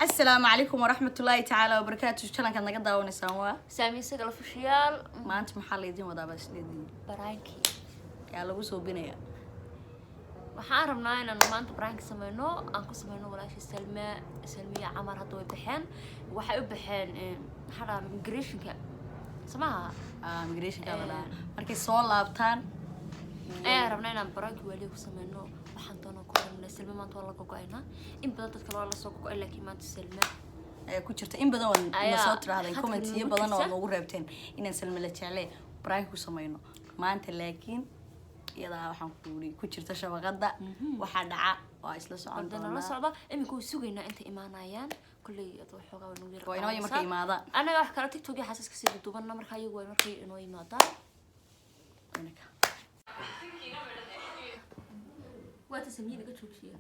السلام عليكم ورحمة الله تعالى وبركاته. شلون كان نقدر ونسوى سامي سجل في الشيال ما أنت محل يدين وضع بس لدين براينكي يا لو سو بنيا waxaan rabnaa inaan maanta brank sameeyno aan ku sameeyno walaashay Salmiya Camar hadda way baxeen waxay u baxeen xara immigration-ka samaha immigration ka wada markay soo laabtaan rabnaa inaan brank wali ku sameeyno waxaan doonaa ku rabnaa Salmiya maanta waa la go'aynaa in badan dadka waa la soo go'ay laakiin maanta Salmiya ku jirta in badan oo soo tiraahday comment-iyo badan oo nagu reebteen inaan Salmiya la jeclay brank ku sameeyno maanta laakiin iyada waxaan ku jirta shabaqada waxa dhaca waa isla socon doonaa la socda iminku suugaynaa inta imaanayaan kulli adoo xogaa waa nagu yar waa inoo markay imaadaan anaga wax kala TikTok iyo xasaska sida duubana marka ayagu way markay inoo imaadaan waa tasmiin laga joojiyo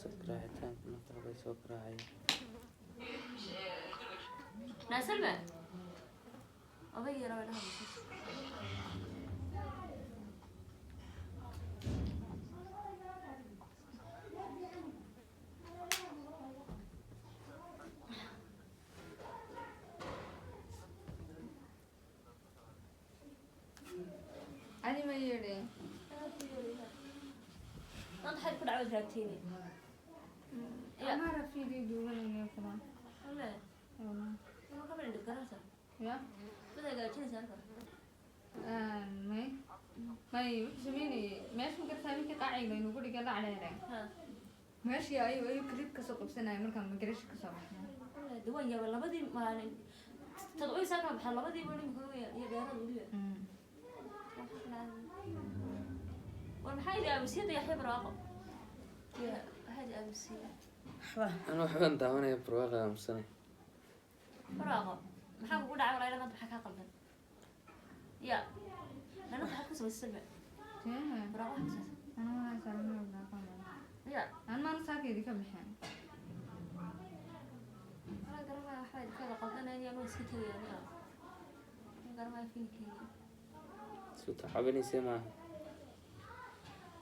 سكراهتان نطلع سكراهي ناسلمة أبي يرى لها علي ما يري أنت حد كل عود راتيني أنا أعرف في فيديو ولا إني كمان لا ما قبل عندك كراسة يا بدأ قاعد شنو سالفة ما يسميني ماشي ممكن سامي كقاعي ما ينقول لي قال على هذا ها ماشي أيوة كريب كسوق بسنة مركم ما قريش كسوق دوان يا ولا بدي ما تدعي سالفة بحال بدي بني مكروه يا جارة وليه والمحايد أمسية يا حبر أقو يا هذه أمسية أنا وحبان دعوانا يبرواغا أمساني براغو محاك قول عمر أيضا ما تبحكها قلبا يا أنا بحكي سوى السبع براغو حساس أنا ما سالمي ولا كمان يا أنا ما نساكي دي كم حين أنا قرما حايد كذا قلنا أنا ما سكتي يعني أنا قرما فيك سوتا حبني سيما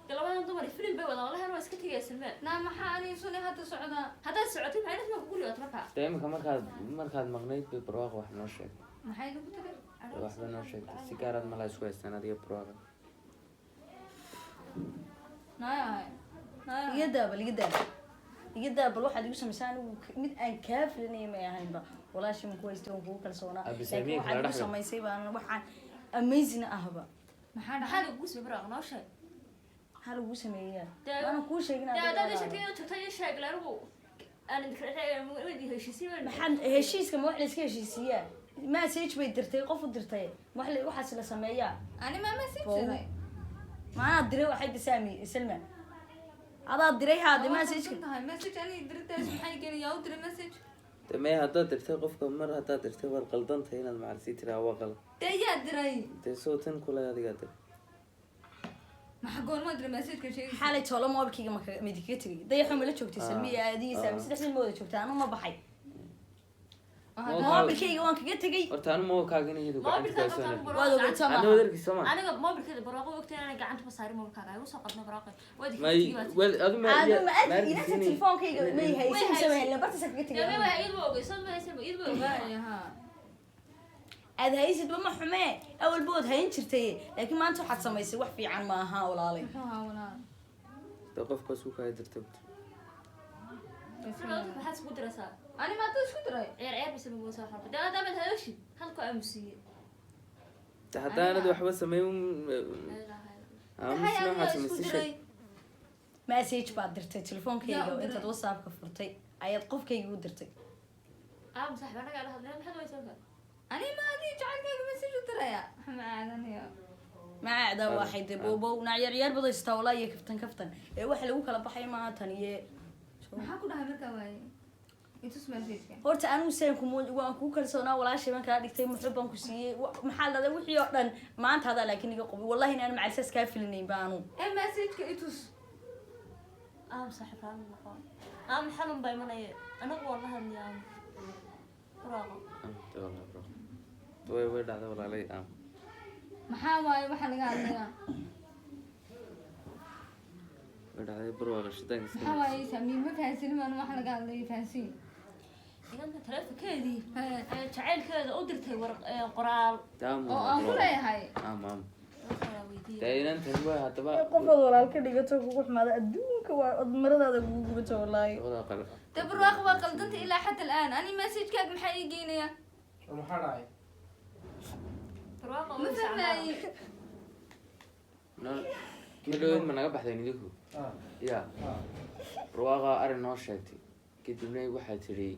قالوا أنا دمري فيلم بيوضا والله أنا سكتي يا سلمان لا ما حاني سوني هذا سعودة هذا السعودي معي نفس ما بقول له أتركها دائما مركز مغنيت ببرواغ واحد نوشيك ما حيد قلت واحد نوشيك سيجارة ملا شوي استنا دي برواغ يدا بل واحد يوسف مسان mid aan kaaflinay ma ahaynba walaashi ma ku haystay ku kalsoona laakiin waxa lagu sameeyay baan waxaan amazing ahba maxaa lagu soo baraaq noo sheeg waxa lagu sameeyay waan ku sheegnaa dad shaqeeyo tagtay sheeg lagu aan idin heshiisiin maxaan heshiiska ma wax la iska heshiisiyaa message bay dirtay qof u dirtay waxa la sameeyaa أنا ما مسيت ما أدري واحد سامي سلمان هذا أدري هذا مسج هاي مسج أنا درت إيش محي قال يا ودري مسج تمام هذا درتي قفك مرة هذا درتي والقلدان هنا المعرسي ترى هو غلط تيا دري تسوتن كل هذه قادر ما حقول ما أدري مسج كشيء حالة والله ما بكي ما مديكتري ده يحمل لا شوكتي سلمية هذه سامي سدح الموضة شوكتها أنا ما بحي ما بكي وان كجتجي ورتان مو كاغني يدو ما بكي وهذا بتسمع أنا ودرك سما أنا ما بكي براقو وقت أنا قعدت بصاري ما بكي وصل قدنا براقو ما وال ما أدري نفس التلفون كي ما هي سوي هلا بس سكتي يا ما يدوق يسمى يدوق ها هذا هي سيد ما حماه أول بود هين شرتي لكن ما أنتوا حد سميسي وح في عن ما ها ولا علي ولا توقف كسوك هاي درتبت ما حد سكوت رسال أنا ما أدري شو دري عير بس من وصل حرب ده ده من هالشيء هلكو أمسية حتى أنا دو حبس سميهم أمس ما حد مسيش مسج بعد درتي تلفون كي أنت توصل كفرتي أيد قف كي ودرتي صح أنا قاعد هذا ما حد يسولف أنا ما أدري جعل كيف مسج دري ما عادني ما عدا واحد بوبو نعير يار بدو يستولا كفتن واحد لو كلا بحي ما تانية ما حكون هاي مركبة يتوس مسج horta anu seenku waan ku kalsoonaa walaashay baan kala dhigtay muxubbaan ku siiyay maxaa la wixii oo dhan maanta hada laakiin iga qobi wallahi inaan macalsaas ka filinayn baanu مسج يتوس صح فاهم الله حلم بيمني أنا والله اليوم براقو way dhacday walaalay maxaa waaye waxa laga hadlayaa dhacday barwaaqo shidaan maxaa waaye samiin ma fahansin maan wax laga hadlayo fahansin inanta taleefankeedii jacaylkeeda u dirtay qoraal oo aan ku leeyahay maam inantan waa hadaba qofaad walaal ka dhigato kugu xumaada adduunka waa odmaradaada kugu gubato wallaahi de barwaaqo waa qaldanta ilaa xata al'aan ani messagekaaga maxaa ii geynaya maxaa dhacay barwaaqo ma fahmaaye madhowed ma naga baxdayn idinku ya barwaaqa arrin noo sheegtay kadibna waxay tidhi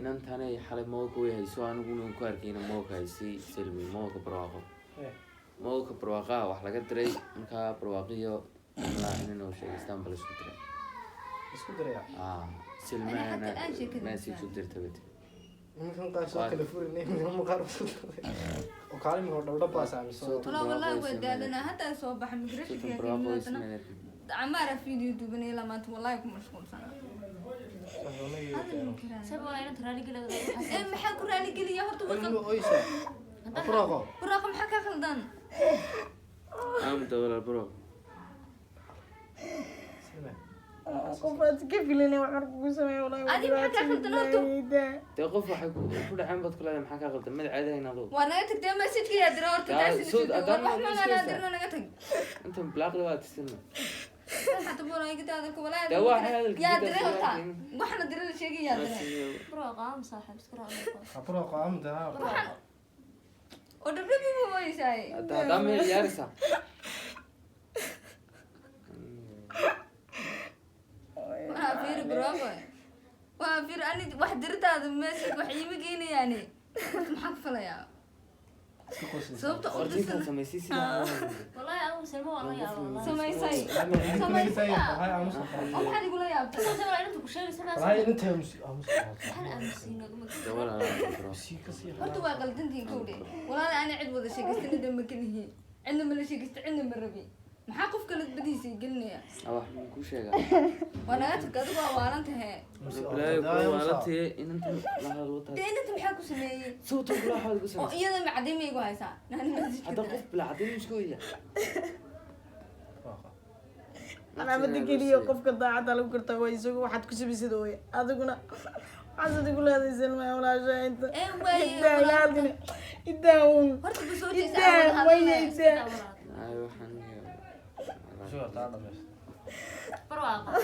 inantanay xalay mooga way hayso aniguna ku arkayna mooga haysay salmi mooga barwaaqo mooga barwaaqaha wax laga diray markaa barwaaqiyo inanoo sheegaystaan bala isku diray silmaana message u dirtay nimankan qaar soo kala furinay nimankan qaar oo kaalin hor dhawdha baasaamiso walaa wallahi waa daalana hadda soo baxa migration عمارة فيديو دوبني لما أنت والله يكون مشغول سنة. سبوا أنا ترى لي قلة. إيه محك رالي قلي يا هرتو بقى. براغو. براغو محك خلدان. دولار برو. قفت كيف لنا وحرق وسمي والله. أدي محك خلدان هرتو. تقف حق كل عام بدخل هذا محك خلدان ما عاد هنا ضو. وأنا تقدر ما سيت كذا درور تدرس. سود أدم. أنا درنا أنا قتك. أنت بلاغ لوات تستنى. حتى بقول أنا قلت هذا الكولا. يا درنا وإحنا درنا شيء يا درنا. براغام صاحب سكران. براغام ده. ودبلي بيبو ما يساي. دام يارسا. وافير براغو. وافير أنا واحد درت هذا ماسك وحيي مجيني يعني. محق فلا يا. سبت أردت سميسيسي. والله أول سلمى والله يا والله. سميسي. سميسي. هاي أمس. أو حد يقول يا أبتي. سمع أنت كشري سمع. هاي أنت أمس. أنا أمس دولار. هرتو واقل تنتي كودي. ولا أنا عد وذا شيء قست ندم مكانه. عندنا من الشيء قست عندنا من ربي. محقف كلت بديسي قلني يا. أوه كل شيء. وأنا أتكلم وأنت هي. لا يقول والدتي إن أنت لا هالوتر. ده أنت محاكو سمي. صوت ولا حاجة قسم. إيه ده معدي ميجو هاي ساعة. هذا قف بالعدين مش قوية. أنا بدي كذي وقف قطع على لو كرت كويس وواحد كسب يسدوي هذا كنا عايز تقول هذا الزلمة ولا شيء أنت. إيه وين. يداون. هرت بسوتي ساعة. وين يداون. أيوة حني. شو تعال بس. براغة.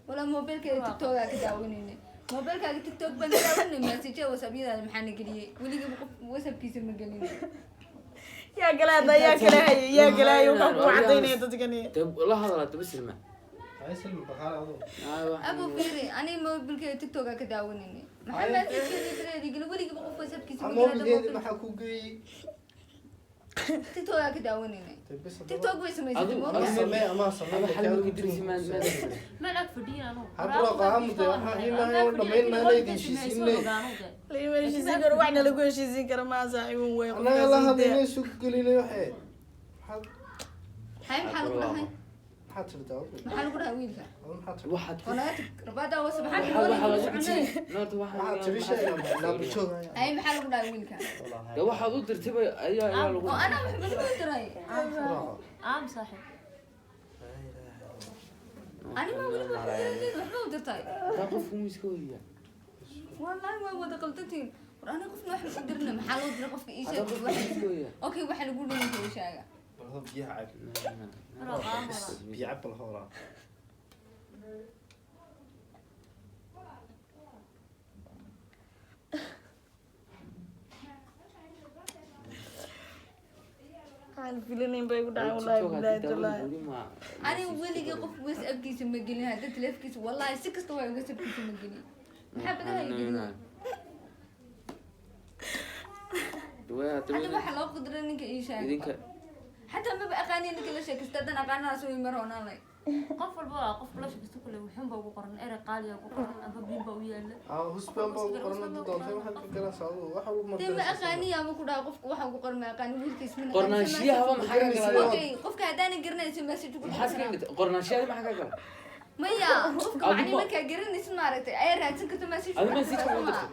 ولا موبايل كده تيك توك كداونيني موبايل كده تيك توك بنداوني مسج وسبيل هذا محن قليه ولي وسب كيس مقليني يا كلا يا كلا يا كلا يوقف وعديني تتكني طب والله هذا لا تبص الماء هاي سلم بخار أبو أبو فيري أنا موبايل كده تيك توك كداونيني محمد كده يقول ولي وسب كيس مقليني ما حكوكي تيك توك كداونيني تيك توك ويسمى ما هذا حلو يدرس ما لك فدين أنا. براغام ده حقيقة هو دمين ما ليدي شيء سيني ليه ما شيء زيكر وإحنا لقوا شيء زيكر ما زعيمون وين أنا يلا هذا سوق قليل واحد هاي محل كلها هاي حاط الدواء محل كلها ويلك واحد وأنا ربادا وسبحان نورت واحد حاط شيء لا بتشوف هاي محل كلها ويلك ده واحد ضد تبى أيوة وأنا بحب الفطرة عام صاحب. أنا ما أقول بحب الفطرة تقف مسكوية والله ما دقلتين وأنا قفنا واحد قدرنا محل ودنا قف إيش تقف واحد مسكوية أوكي واحد يقول لنا كل شيء بيعب براغام. بيعب الهورا الفيلمين بيقول والله بداية الله أنا ولي قف بس أبكي سمجلين هذا تلفكيس والله سكست واحد بس أبكي سمجلين محب ده يجيني حتى ما حلو قدر إنك إيش حتى ما بأغاني إنك لا شيء كستدنا أغاني أسوي مرة أنا لا قفل بقى قفل لا شيء كله وحين بقى قرن إير قالي وقرن أبى بين بويا هسبان بقى قرن دونتين واحد كنا ساووا واحد ما تم أغاني يا ما كنا قف واحد قرن ما أغاني ويلك اسمه قرناشية هوا محاجة أوكي قف كهداني قرنا اسم مسج قرناشية ما حاجة ما يا قف يعني ما كقرن اسم مارته أي رأيت كنت مسج هذا مسج ما قدرت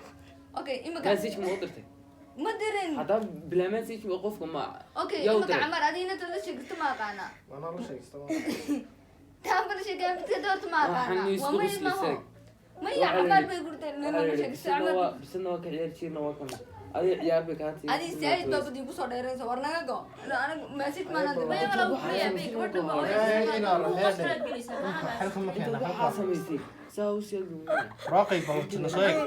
أوكي إما مسج ما قدرت ma dirin haddaan bilaa message qofka ma okay yow imaka camar adiina dad la sheegto ma aqaana Waa noo la sheegsta. taamba la sheegay midka doorta ma aqaana waa may maho maya camar bay gurteen nana la sheegto camar bisadna waa ka ciyaar jirna waa kana adi ciyaar bay kaa tii adi saayid baa badii ku soo dheeraysa war naga go aniga message ma nadi maya wala wuxuu yahay gabadha ma Halka ma keena. waxaa samaysay saa u sheegi Raaqay baa wajina soo eeg.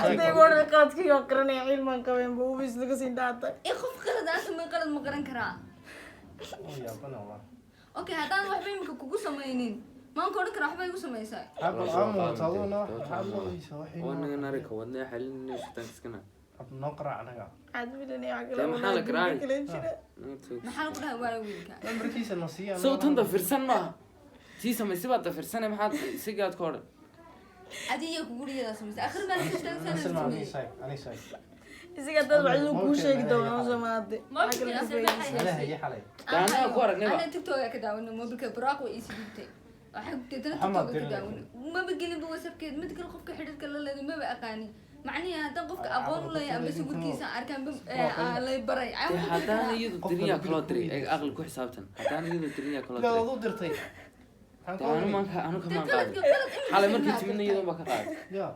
hadday wada qaadkii oo qaranaya cilmaan qabeen buu ubis laga siin dhaatay qof qalad aan samay qalad ma qaran karaa Ya bana waa. okay haddaan waxba imika kugu samaynin maan ku odhan karaa waxbay igu samaysaa Haba aamu taaduna haba isa waxay. wadnaga narika wadnaga xalinina shitaankiskana Noo qaraac anaga. cadbidani maxaa la garaacay? maxaa lagu dhahay waa wiilka Lambarkiisa noo siiya. soo tan dafirsan maaha tii samaysay baad dafirsane maxaad isigaad ka odhan adiga ku gurigeeda samaysay akhir meel ka Asal tagsan ma ani say. isaga dad waxay kuu sheegi doonaan samaade Ala hay xalay. daanaha ku aragnayba ana tiktok ka daawano mobilka buraaq way isi dhigtay waxa ku teetana tiktok ka daawano ma bagin buu wasabkeed mid kale qofka xidhiidhka la leeyahay ma ba aqaani macnihi haddaan qofka aqoon u leeyahay ama sugurkiisa arkaan lay baray haddaan iyadu diriyaa kaloo diray ee aqli ku xisaabtan haddaan iyadu diriyaa kaloo diray Gaad u dirtay. anu kamaan qaaday xalay markii timidna iyadoo baa ka qaaday Ya.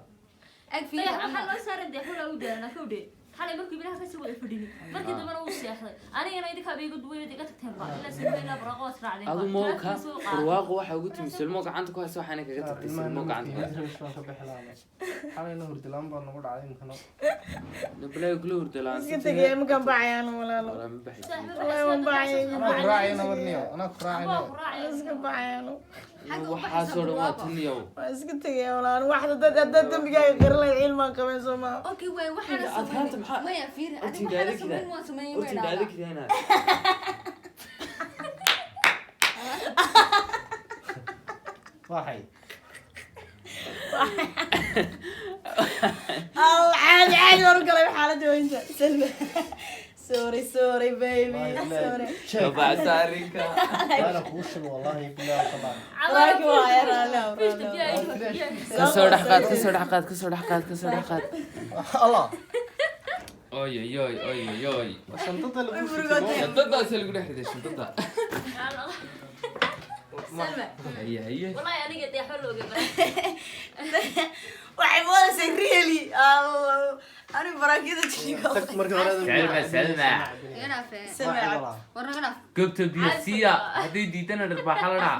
ag fi waxaa loo saaray dee xula u deelana kawdhe xalay markii bilaha kasii wada fadhini markii dambana uu seexday anigana idinkaa bay igu duwayad iga tagteen ba ilaa sameynaa baraqo is raacdeen adu mooka barwaaqo waxaa ugu timi silmo gacanta ku haysa waxaana kaga tagtay silmo gacanta ku haysa xalayna hurdilaan baa nagu dhacday inkana. nabalay kula hurdalaan iska tegay makan bacayaan walaalo wala ma baxay wallahi waan bacayay Ana ku raacayna wadniyo. Ana ku raacayna. iska bacayaan waxaa soo dhawaa tuniyow waa iska tegay walaalo waxda dad dambigaaga qarilay cilmaan qabeen soo maaha okay way waxaan adkaanta maxaa maya fiir horti adiga daada waxaan kida sameyn waan sameeyay horti daada kida inaad Waxay. عادي ورقة بحالة وانت سلمى سوري بيبي سوري kabaa saarinka Ana ku shil wallahi bilaa taban. راكي واير لا kasoo dhex qaad kasoo dhex qaad kasoo dhex qaad kasoo dhex qaad Allah. oy oy oy oy oy Shantada lagu shantadaas lagu dhex riday shantada سلمى haye haye والله aniga dee xol oge waxay moodaysa really ani baraakida jigo tag markii hore Salma yana fee سلمى war naga dhaaf gobta biyasiya hadday diidana dharbaaxa la dhaca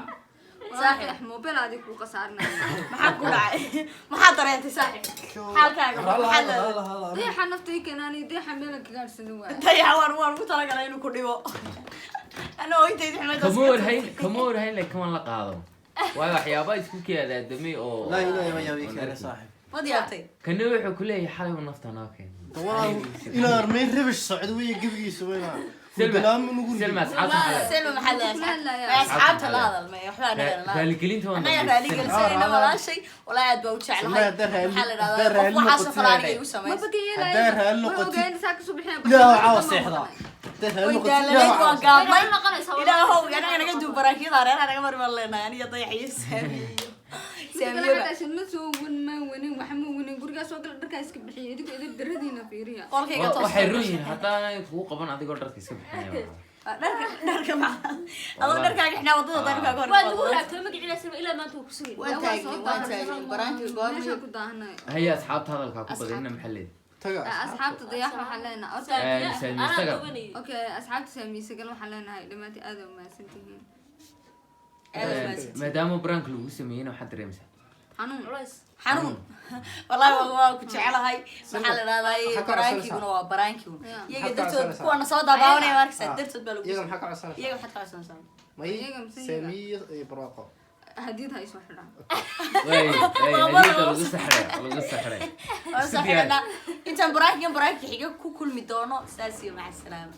saaxiib mobil adiga ku qasaarnaa maxaa ku dhacay maxaa dareentay saaxiib xaalkaaga maxaa deexa naftay keenani deexa meel ka gaarsan waa dayax waan ugu talagalay inuu ku dhibo ana oytaydi xumad kama warhayn leh kaman la qaado waayo waxyaaba isku keedaadamay oo la ilaahay ma yaabay kare saaxiib ma diyaartay kana wuxuu ku leeyahay xalay uu nafta noo keen ina armay ribish socod way gabigiisu wayna Salma asxaabta xalay سلمى محل أصحابها لا هذا ما يحلى أنا raaligelinta waan أنا رالي جلسنا ولا شيء ولا يد بوجع لها محل هذا وحاسة فراري يوسف ma bagayay Haddaad raali noqotid. ogaan saaka subaxna لا عاوز سيحدا ويدال لك وقابل إلى هو أنا قد براكي ضار أنا قمر والله أنا يضيع يسامي سامي عشان ما سوون ما ونين وحما ونين guriga soo gal dharka iska bixiyo idinku idin daradiina fiiriya qolkayga waxay ruuyin haddana kugu qaban adigoo dharka iska bixinaya dharka ma adoo dharkaaga xidhnaa wadada dharkaaga hor waa lagu raagtay magaciina sama ilaa maanta uu ku sugay waan taagay baraanki meesha ku daahanay haya asxaabta hadalkaa ku badinna maxaa leedahay taga asxaabta dayax waxaan leenahay Salma isaga okay asxaabta saamiisa gal waxaan leenahay dhamaantii aad u mahadsantihiin maadaama brank lagu sameeyeyna waxaad dareemaysaa xanuun xanuun wallahi waa ku jecelahay maxaa la dhahdaa baraankiiguna waa baraankiigun iyaga dartood kuwana soo daabaanaya markasa dartood baa lagu iyaga maxaa ka codsanaysaa iyaga maxaad ka codsanaysaa may Iyaga mise saamiyo iyo barwaaqo hadiyad ha isoo xidhaan hadiida lagu saxray intaan baraankigan baraanki xiga ku kulmi doono saas iyo maca salaama